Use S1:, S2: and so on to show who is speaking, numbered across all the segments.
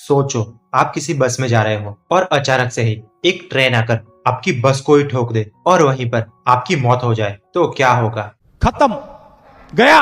S1: सोचो, आप किसी बस में जा रहे हो और अचानक से ही एक ट्रेन आकर आपकी बस को ही ठोक दे और वहीं पर आपकी मौत हो जाए तो क्या होगा।
S2: खत्म। गया।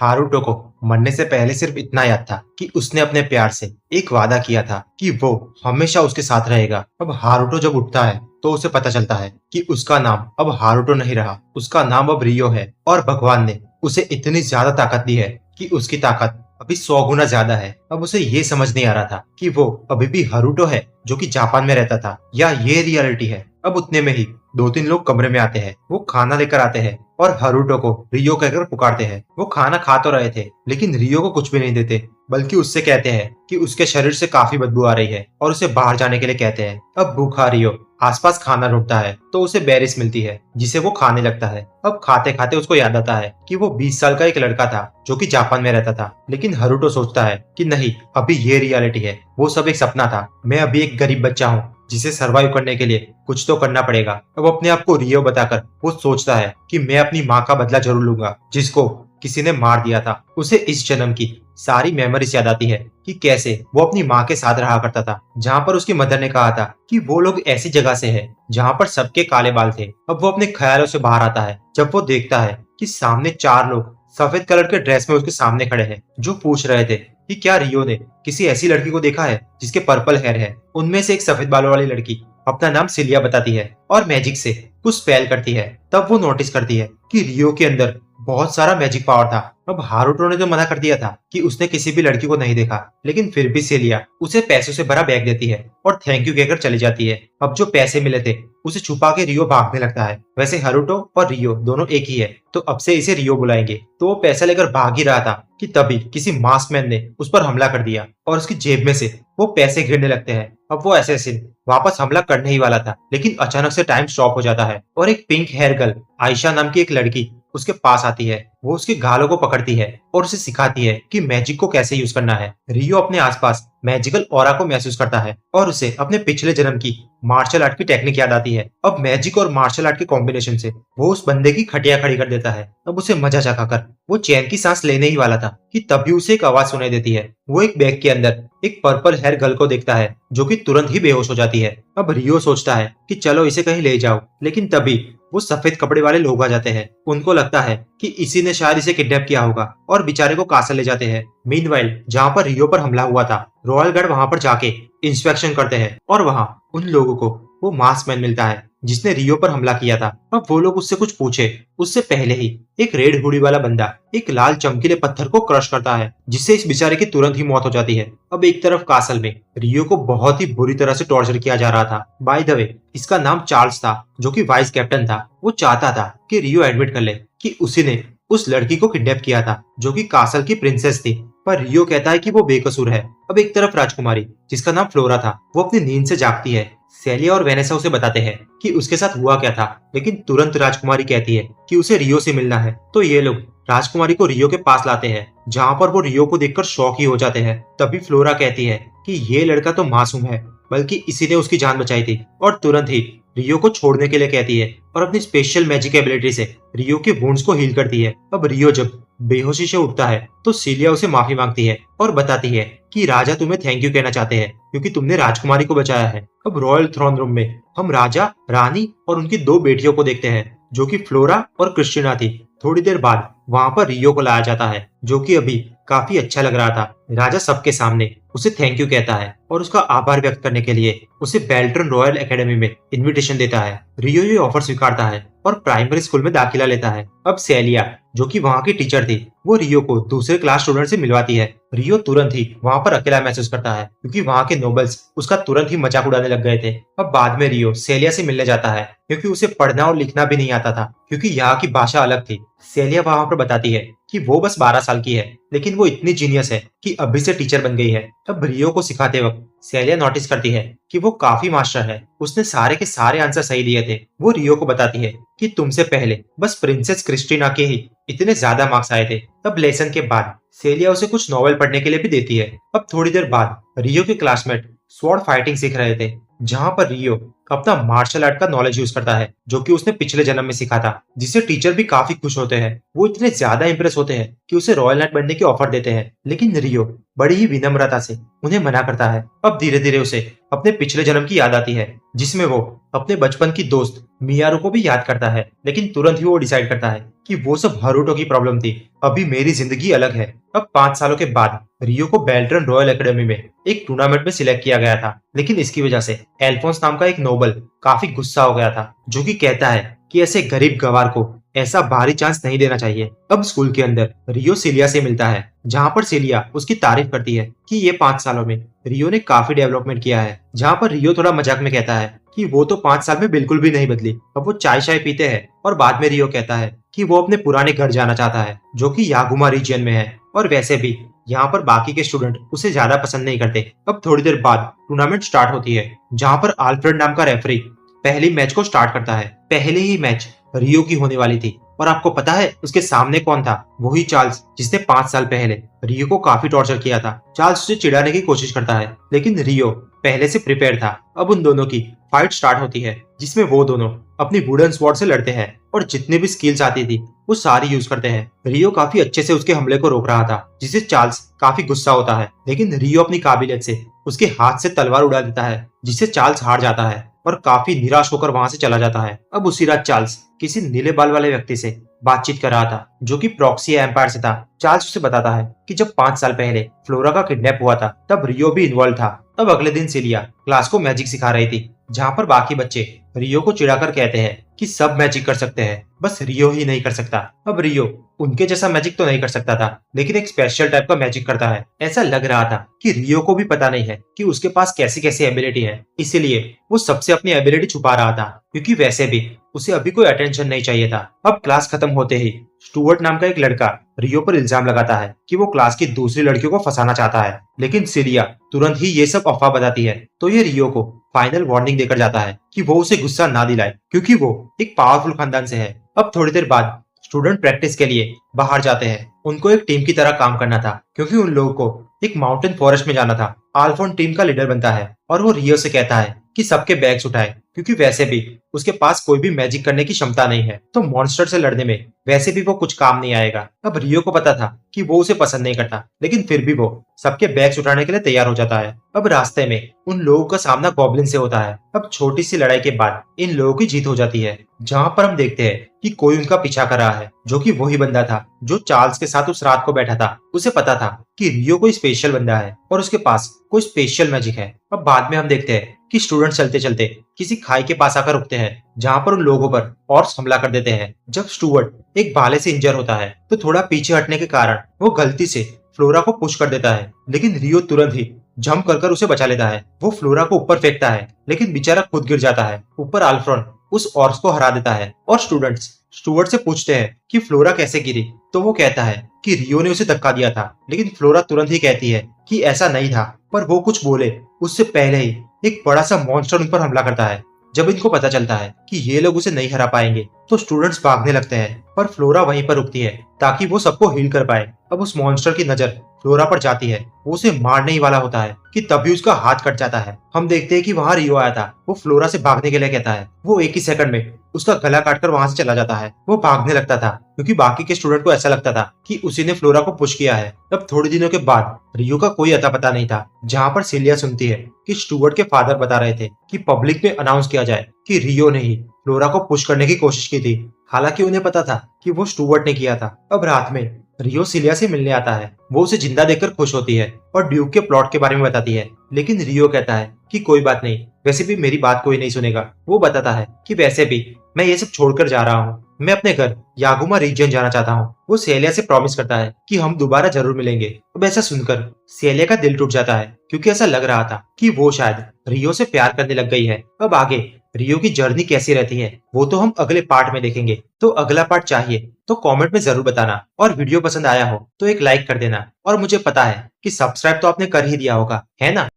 S1: हारुतो को मरने से पहले सिर्फ इतना याद था कि उसने अपने प्यार से एक वादा किया था कि वो हमेशा उसके साथ रहेगा। अब हारुतो जब उठता है तो उसे पता चलता है कि उसका नाम अब हारुतो नहीं रहा, उसका नाम अब रियो है। और भगवान ने उसे इतनी ज्यादा ताकत दी है कि उसकी ताकत अभी 100 गुना ज्यादा है। अब उसे ये समझ नहीं आ रहा था कि वो अभी भी हारुतो है जो कि जापान में रहता था या ये रियलिटी है। अब उतने में ही दो तीन लोग कमरे में आते हैं, वो खाना लेकर आते हैं और हारुतो को रियो कहकर पुकारते हैं। वो खाना खा तो रहे थे लेकिन रियो को कुछ भी नहीं देते, बल्कि उससे कहते हैं कि उसके शरीर से काफी बदबू आ रही है और उसे बाहर जाने के लिए कहते हैं। अब भूखा रियो आसपास खाना ढूंढता है तो उसे बेरिस मिलती है जिसे वो खाने लगता है। अब खाते खाते उसको याद आता है कि वो 20 साल का एक लड़का था जो कि जापान में रहता था। लेकिन हारुतो सोचता है कि नहीं, अभी ये रियलिटी है, वो सब एक सपना था। मैं अभी एक गरीब बच्चा हूँ जिसे सरवाइव करने के लिए कुछ तो करना पड़ेगा। अब अपने आप को रियो बताकर वो सोचता है कि मैं अपनी माँ का बदला जरूर लूंगा जिसको किसी ने मार दिया था। उसे इस जन्म की सारी मेमोरीज याद आती है कि कैसे वो अपनी माँ के साथ रहा करता था, जहाँ पर उसकी मदर ने कहा था कि वो लोग ऐसी जगह से है जहाँ पर सबके काले बाल थे। अब वो अपने ख्यालों से बाहर आता है जब वो देखता है कि सामने 4 लोग सफेद कलर के ड्रेस में उसके सामने खड़े हैं, जो पूछ रहे थे कि क्या रियो ने किसी ऐसी लड़की को देखा है जिसके पर्पल हेयर है। उनमें से एक सफेद बालों वाली लड़की अपना नाम सिलिया बताती है और मैजिक से कुछ स्पेल करती है। तब वो नोटिस करती है कि रियो के अंदर बहुत सारा मैजिक पावर था। अब हारुतो ने तो मना कर दिया था कि उसने किसी भी लड़की को नहीं देखा, लेकिन फिर भी सेलिया उसे पैसों से भरा बैग देती है और थैंक यू कहकर चली जाती है। अब जो पैसे मिले थे उसे छुपा के रियो भागने लगता है। वैसे हारुतो और रियो दोनों एक ही है तो अब से इसे रियो बुलाएंगे। तो वो पैसा लेकर भाग ही रहा था कि तभी किसी मास्क मैन ने उस पर हमला कर दिया और उसकी जेब में से वो पैसे गिरने लगते हैं। अब वो असैसिन वापस हमला करने ही वाला था, लेकिन अचानक से टाइम स्टॉप हो जाता है और एक पिंक हेयर गर्ल आयशा नाम की एक लड़की उसके पास आती है। वो उसके गालों को पकड़ती है और उसे सिखाती है कि मैजिक को कैसे यूज करना है। रियो अपने आसपास मैजिकल ऑरा को महसूस करता है और उसे अपने पिछले जन्म की मार्शल आर्ट की टेक्निक याद आती है। अब मैजिक और मार्शल आर्ट के कॉम्बिनेशन से वो उस बंदे की खटिया खड़ी कर देता है। अब उसे मजा चखाकर वो चैन की सांस लेने ही वाला था कि तभी उसे एक आवाज सुनाई देती है। वो एक बैग के अंदर एक पर्पल हेयर गर्ल को देखता है जो कि तुरंत ही बेहोश हो जाती है। अब रियो सोचता है कि चलो इसे कहीं ले जाओ, लेकिन तभी वो सफेद कपड़े वाले लोग आ जाते हैं। उनको लगता है कि इसी ने शायद इसे किडनैप किया होगा और बेचारे को कासल ले जाते हैं। मीनवाइल जहाँ पर रियो पर हमला हुआ था, रॉयल गार्ड वहाँ पर जाके इंस्पेक्शन करते हैं और वहाँ उन लोगों को वो मास्क मैन मिलता है जिसने रियो पर हमला किया था। अब वो लोग उससे कुछ पूछे उससे पहले ही एक रेड हुडी वाला बंदा एक लाल चमकीले पत्थर को क्रश करता है जिससे इस बेचारे की तुरंत ही मौत हो जाती है। अब एक तरफ कासल में रियो को बहुत ही बुरी तरह से टॉर्चर किया जा रहा था। बाय द वे, इसका नाम चार्ल्स था जो कि वाइस कैप्टन था। वो चाहता था कि रियो एडमिट कर ले कि उसी ने उस लड़की को किडनैप किया था जो कि कासल की प्रिंसेस थी, पर रियो कहता है कि वो बेकसूर है। अब एक तरफ राजकुमारी जिसका नाम फ्लोरा था वो अपनी नींद से जागती है। सेलिया और वेनेसा उसे बताते हैं कि उसके साथ हुआ क्या था, लेकिन तुरंत राजकुमारी कहती है कि उसे रियो से मिलना है। तो ये लोग राजकुमारी को रियो के पास लाते हैं जहाँ पर वो रियो को देखकर शॉक ही हो जाते हैं। तभी फ्लोरा कहती है कि ये लड़का तो मासूम है, बल्कि इसी ने उसकी जान बचाई थी, और तुरंत ही रियो को छोड़ने के लिए कहती है और अपनी स्पेशल मैजिक एबिलिटी से रियो के वुंड्स को हील करती है। अब रियो जब बेहोशी से उठता है तो सिलिया उसे माफी मांगती है और बताती है कि राजा तुम्हें थैंक यू कहना चाहते हैं क्योंकि तुमने राजकुमारी को बचाया है। अब रॉयल थ्रोन रूम में हम राजा, रानी और उनकी 2 बेटियों को देखते हैं जो कि फ्लोरा और क्रिस्टीना थी। थोड़ी देर बाद वहाँ पर रियो को लाया जाता है जो कि अभी काफी अच्छा लग रहा था। राजा सबके सामने उसे थैंक यू कहता है और उसका आभार व्यक्त करने के लिए उसे बेल्ट्रन रॉयल एकेडमी में इनविटेशन देता है। रियो ये ऑफर स्वीकारता है और प्राइमरी स्कूल में दाखिला लेता है। अब सेलिया जो कि वहाँ की टीचर थी वो रियो को दूसरे क्लास स्टूडेंट से मिलवाती है। रियो तुरंत ही वहाँ पर अकेला महसूस करता है क्योंकि वहाँ के नोबल्स उसका तुरंत ही मजाक उड़ाने लग गए थे। अब बाद में रियो सेलिया से मिलने जाता है क्योंकि उसे पढ़ना और लिखना भी नहीं आता था क्योंकि यहाँ की भाषा अलग थी। सेलिया वहाँ पर बताती है कि वो बस 12 साल की है लेकिन वो इतनी जीनियस है कि अभी से टीचर बन गई है। अब रियो को सिखाते वक्त सेलिया नोटिस करती है कि वो काफी मास्टर है, उसने सारे के सारे आंसर सही दिए थे। वो रियो को बताती है कि तुमसे पहले बस प्रिंसेस क्रिस्टीना के ही इतने ज्यादा मार्क्स आए थे। अब लेसन के बाद सेलिया उसे कुछ नॉवेल पढ़ने के लिए भी देती है। अब थोड़ी देर बाद रियो के क्लासमेट स्वॉर्ड फाइटिंग सीख रहे थे जहाँ पर रियो अपना मार्शल आर्ट का नॉलेज यूज करता है जो कि उसने पिछले जन्म में सीखा था, जिससे टीचर भी काफी खुश होते हैं। वो इतने ज्यादा इंप्रेस होते हैं कि उसे रॉयल नाइट बनने की ऑफर देते हैं, लेकिन रियो बड़ी ही विनम्रता से उन्हें मना करता है। अब धीरे धीरे उसे अपने पिछले जन्म की याद आती है, जिसमें वो अपने बचपन की दोस्त मियारू को भी याद करता है, लेकिन तुरंत ही वो डिसाइड करता है कि वो सब हारुतो की प्रॉब्लम थी, अभी मेरी जिंदगी अलग है। अब 5 सालों के बाद रियो को बेल्ट्रन रॉयल एकेडमी में एक टूर्नामेंट में सिलेक्ट किया गया था, लेकिन इसकी वजह से एल्फोंस नाम का एक नोबल काफी गुस्सा हो गया था, जो कि कहता है कि ऐसे गरीब गवार को ऐसा भारी चांस नहीं देना चाहिए। अब स्कूल के अंदर रियो सिलिया से मिलता है, जहाँ पर सिलिया उसकी तारीफ करती है कि ये 5 सालों में रियो ने काफी डेवलपमेंट किया है। जहाँ पर रियो थोड़ा मजाक में कहता है कि वो तो 5 साल में बिल्कुल भी नहीं बदली, अब वो चाय शाय पीते हैं। और बाद में रियो कहता है कि वो अपने पुराने घर जाना चाहता है, जो कि यागुमा रीजियन में है, और वैसे भी यहाँ पर बाकी के स्टूडेंट उसे ज्यादा पसंद नहीं करते। अब थोड़ी देर बाद टूर्नामेंट स्टार्ट होती है, जहाँ पर आल्फ्रेड नाम का रेफरी पहली मैच को स्टार्ट करता है। पहले ही मैच रियो की होने वाली थी, और आपको पता है उसके सामने कौन था? वही चार्ल्स, जिसने 5 साल पहले रियो को काफी टॉर्चर किया था। चार्ल्स उसे चिढ़ाने की कोशिश करता है, लेकिन रियो पहले से प्रिपेयर था। अब उन दोनों की फाइट स्टार्ट होती है, जिसमें वो दोनों अपनी वुडन स्वॉर्ड से लड़ते हैं, और जितने भी स्किल्स आती थी वो सारी यूज करते हैं। रियो काफी अच्छे से उसके हमले को रोक रहा था, जिससे चार्ल्स काफी गुस्सा होता है, लेकिन रियो अपनी काबिलियत से उसके हाथ से तलवार उड़ा देता है, जिससे चार्ल्स हार जाता है और काफी निराश होकर वहां से चला जाता है। अब उसी रात चार्ल्स किसी नीले बाल वाले व्यक्ति से बातचीत कर रहा था, जो कि प्रॉक्सिया एम्पायर से था। चार्ल्स उसे बताता है कि जब 5 साल पहले फ्लोरा का किडनैप हुआ था, तब रियो भी इन्वॉल्व था। तब अगले दिन सिलिया क्लास को मैजिक सिखा रही थी, जहाँ पर बाकी बच्चे रियो को चिढ़ाकर कहते हैं कि सब मैजिक कर सकते हैं, बस रियो ही नहीं कर सकता। अब रियो उनके जैसा मैजिक तो नहीं कर सकता था, लेकिन एक स्पेशल टाइप का मैजिक करता है। ऐसा लग रहा था कि रियो को भी पता नहीं है कि उसके पास कैसी कैसी एबिलिटी है, इसीलिए वो सबसे अपनी एबिलिटी छुपा रहा था, क्योंकि वैसे भी उसे अभी कोई अटेंशन नहीं चाहिए था। अब क्लास खत्म होते ही स्टुअर्ट नाम का एक लड़का रियो पर इल्जाम लगाता है कि वो क्लास की दूसरी लड़कियों को फंसाना चाहता है, लेकिन सिलिया तुरंत ही ये सब अफवाह बताती है। तो ये रियो को फाइनल वार्निंग देकर जाता है कि वो उसे गुस्सा ना दिलाए, क्योंकि वो एक पावरफुल खानदान से है। अब थोड़ी देर बाद स्टूडेंट प्रैक्टिस के लिए बाहर जाते हैं। उनको एक टीम की तरह काम करना था, क्योंकि उन लोगों को एक माउंटेन फॉरेस्ट में जाना था। आल्फोन टीम का लीडर बनता है, और वो रियो से कहता है कि सबके बैग्स उठाए, क्योंकि वैसे भी उसके पास कोई भी मैजिक करने की क्षमता नहीं है, तो मॉन्स्टर से लड़ने में वैसे भी वो कुछ काम नहीं आएगा। अब रियो को पता था कि वो उसे पसंद नहीं करता, लेकिन फिर भी वो सबके बैग्स उठाने के लिए तैयार हो जाता है। अब रास्ते में उन लोगों का सामना गॉब्लिन से होता है। अब छोटी सी लड़ाई के बाद इन लोगों की जीत हो जाती है, जहाँ पर हम देखते हैं कि कोई उनका पीछा कर रहा है, जो कि वही बंदा था जो चार्ल्स के साथ उस रात को बैठा था। उसे पता था कि रियो कोई स्पेशल बंदा है और उसके पास कोई स्पेशल मैजिक है। अब बाद में हम देखते हैं कि स्टूडेंट चलते चलते किसी खाई के पास आकर रुकते हैं, जहाँ पर उन लोगों पर और हमला कर देते हैं। जब स्टुअर्ट एक भाले से इंजर होता है, तो थोड़ा पीछे हटने के कारण वो गलती से फ्लोरा को पुश कर देता है, लेकिन रियो तुरंत ही जंप कर उसे बचा लेता है। वो फ्लोरा को ऊपर फेंकता है, लेकिन बेचारा खुद गिर जाता है। ऊपर आल्फ्रॉन उस ऑर्स को हरा देता है, और स्टूडेंट्स स्टुअर्ट से पूछते हैं कि फ्लोरा कैसे गिरी, तो वो कहता है कि रियो ने उसे धक्का दिया था। लेकिन फ्लोरा तुरंत ही कहती है कि ऐसा नहीं था, पर वो कुछ बोले उससे पहले ही एक बड़ा सा मॉन्स्टर उन पर हमला करता है। जब इनको पता चलता है कि ये लोग उसे नहीं हरा पाएंगे, तो स्टूडेंट्स भागने लगते हैं, पर फ्लोरा वहीं पर रुकती है ताकि वो सबको हील कर पाए। अब उस मॉन्स्टर की नजर फ्लोरा पर जाती है, वो उसे मारने ही वाला होता है कि तभी उसका हाथ कट जाता है। हम देखते हैं कि वहाँ रियो आया था। वो फ्लोरा से भागने के लिए कहता है, वो एक ही सेकंड में उसका गला काटकर वहां से चला जाता है। वो भागने लगता था क्योंकि बाकी के स्टूडेंट को ऐसा लगता था कि उसी ने फ्लोरा को पुश किया है। अब थोड़े दिनों के बाद रियो का कोई अता पता नहीं था, जहाँ पर सिलिया सुनती है कि स्टुअर्ट के फादर बता रहे थे कि पब्लिक में अनाउंस किया जाए कि रियो ने ही फ्लोरा को पुश करने की कोशिश की थी। हालांकि उन्हें पता था कि वो स्टुअर्ट ने किया था। अब रात में रियो सिलिया से मिलने आता है। वो उसे जिंदा देखकर खुश होती है और ड्यूक के प्लॉट के बारे में बताती है, लेकिन रियो कहता है कि कोई बात नहीं, वैसे भी मेरी बात कोई नहीं सुनेगा। वो बताता है कि वैसे भी मैं ये सब छोड़कर जा रहा हूँ, मैं अपने घर यागुमा रीजन जाना चाहता हूँ। वो सेलिया से प्रॉमिस करता है कि हम दोबारा जरूर मिलेंगे। अब ऐसा सुनकर सेलिया का दिल टूट जाता है, क्योंकि ऐसा लग रहा था कि वो शायद रियो से प्यार करने लग गई है। अब आगे रियो की जर्नी कैसी रहती है वो तो हम अगले पार्ट में देखेंगे। तो अगला पार्ट चाहिए तो कमेंट में जरूर बताना, और वीडियो पसंद आया हो तो एक लाइक कर देना। और मुझे पता है कि सब्सक्राइब तो आपने कर ही दिया होगा, है ना?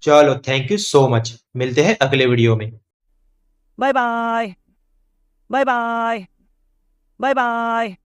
S1: चलो, थैंक यू सो मच। मिलते हैं अगले वीडियो में।
S3: Bye bye bye bye bye bye.